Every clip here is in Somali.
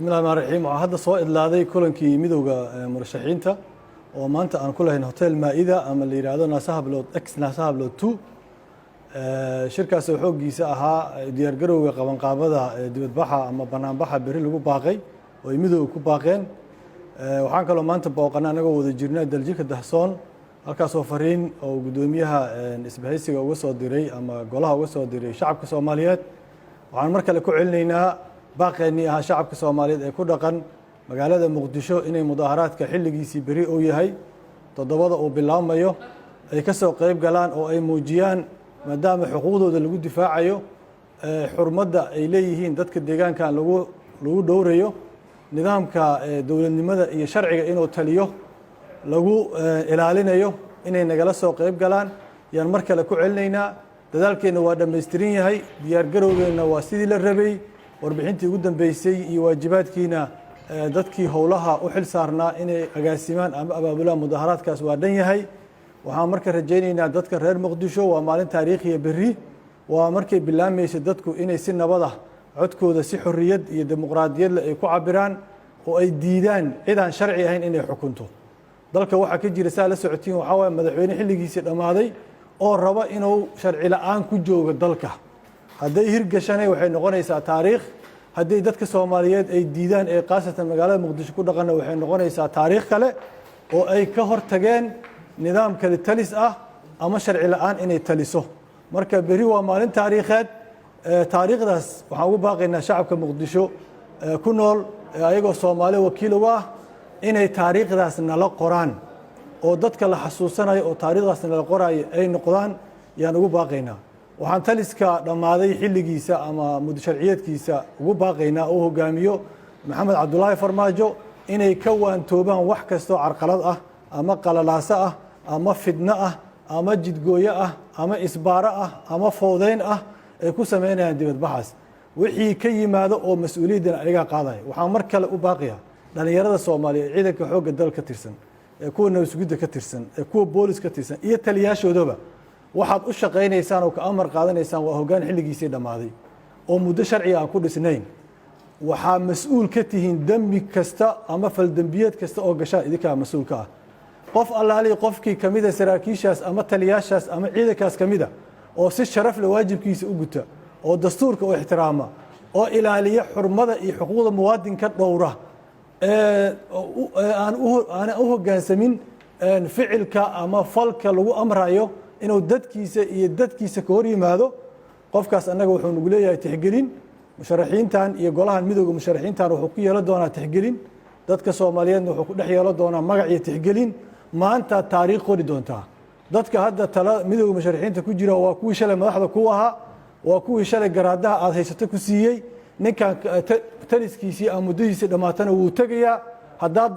بسم الله الرحمن الرحيم وهذا صائد لهذه كلنكي مدوغا مرشحينتا ومانتا aan ku lahayn hotel Maida ama la yiraahdo Nasaha Blood X Nasaha Blood 2 shirkaas oo xoogiisa ahaa diyaar garowga qaban qaabada dibadbaxa ama banaanbaxa bari lagu baaqay oo midowga ku baaqeen waxaan kaloo maanta booqanaa anaga wada jirnaa daljika dahsoon halkaas oo fariin oo gudoomiyaha isbahaysiga uga soo diray ama golaha uga soo diray shacabka Soomaaliyeed waxaan mar kale ku celinaynaa baaqeeni ah shacabka Soomaaliyeed ee ku dhaqan magaalada Muqdisho inay mudaharaadka xilligiisii bari oo yahay todobada oo bilaamayo ay ka soo qayb galaan oo ay muujiyaan maadaama xuquuqdooda lagu difaacayo xurmada ay leeyihiin dadka deegaanka lagu dhowrayo nidaamka dawladnimada iyo sharciga inuu taliyo lagu ilaalinayo inay nagala soo qayb galaan yaan mar kale ku celinaynaa dadaalkeena waa dhameystiran yahay diyaar garowgeena waa sidii la rabay warbixintii ugu dambeysay iyo waajibaadkiina dadkii howlaha u xil saarnaa inay agaasimaan ama abaabulaan mudaharaadkaas waa dhan yahay waxaan marka rajaynaynaa dadka reer Muqdisho waa maalin taariikhi bari waa markay bilaamayso dadku inay si nabad ah codkooda si xorriyad iyo dimuqraadiyad ay ku cabiraan oo ay diidaan cid aan sharci ahayn inay xukunto dalka waxa ka jira la socotiin waxa way madaxweyne xilligiisa dhamaaday oo raba inuu sharci la'aan ku joogo dalka haday hirgashanay waxay noqonaysaa taariikh haday dadka Soomaaliyeed ay diidaan ee qaasatan magaalada Muqdisho ku dhaqana waxay noqonaysaa taariikh kale oo ay ka hortageen nidaam kale talis ah ama sharci la'aan inay taliso marka bari waa maalin taariikheed taariikhdaas waxaan ugu baaqaynaa shacabka Muqdisho ku nool ayagoo Soomaali wakiil u ah inay taariikhdaas nala qoraan oo dadka la xasuusanayo oo taariikhdaas nala qoraayo ay noqdaan yaan ugu baaqaynaa waxaan taliska dhamaaday xilligiisa ama muddo sharciyeedkiisa ugu baaqaynaa oo hogaamiyo Maxamed Cabdullaahi Farmaajo inay ka waantoobaan wax kasta oo carqalad ah ama qalalaasa ah ama fidna ah ama jidgooyo ah ama isbaara ah ama foodeyn ah ay ku sameynayaan dibadbaxaas wixii ka yimaado oo mas'uuliyaddan ayaga qaadaya waxaan mar kale u baaqiyaa dhalinyarada Soomaaliyeed ciidanka xoogga dalka tirsan ee kuwa nabadgelyada ka tirsan ee kuwa booliska ka tirsan iyo taliyaashoodaba waxaad u shaqeynaysaan oo ka amar qaadanaysaan waa hoggaan xilligiisii dhamaaday oo muddo sharci ah ku dhisnayn waxa mas'uul ka tihiin dambi kasta ama fal dambiyeed kasta oo gasha idinka mas'uulka ah qof allaali qofkii kamida saraakiishaas ama taliyaashaas ama ciidankaas kamida oo si sharaf leh waajibkiisa u guta oo dastuurka u ixtiraama oo ilaaliya xurmada iyo xuquuqda muwaadinka dhowra aan u hoggaansamin ficilka ama falka lagu amrayo inuu dadkiisa ka hor yimaado qofkaas anaga wuxuu nagu leeyahay tixgelin musharaxiintan iyo golahan midowga musharaxiintan wuxuu ku yeelan doonaa tixgelin dadka Soomaaliyeedna wuxuu ku dhex yeelan doonaa magac iyo tixgelin maanta taariikh qori doontaa dadka hadda tala midowga musharaxiinta ku jira waa kuwii shalay madaxda ku ahaa waa kuwii shalay garaadaha aad haysato ku siiyey ninkan taliskiisii ama muddadiisii dhamaatana wuu tagayaa haddaad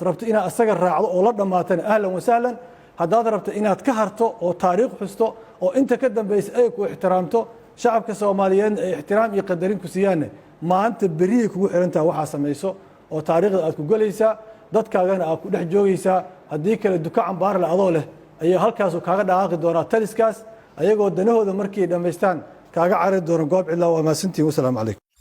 rabto inaad asaga raacdo oo la dhamaatana ahlan wasahlan haddaad rabto inaad ka harto oo taariikh xusto oo inta ka dambaysa ay ku ixtiraamto shacabka Soomaaliyeed ay ixtiraam iyo qadarin ku siiyaan maanta bari kugu xirantaa waxa sameeyso oo taariikhda aad ku galaysaa dadkaagana aad ku dhex joogaysaa haddii kale dukaan baar la adoo leh ayaa halkaas kaaga dhaaqi doona taliskaas ayagoo danahooda markii dhameystaan kaaga cari doona goob cidla waa maasantii wassalaamu calaykum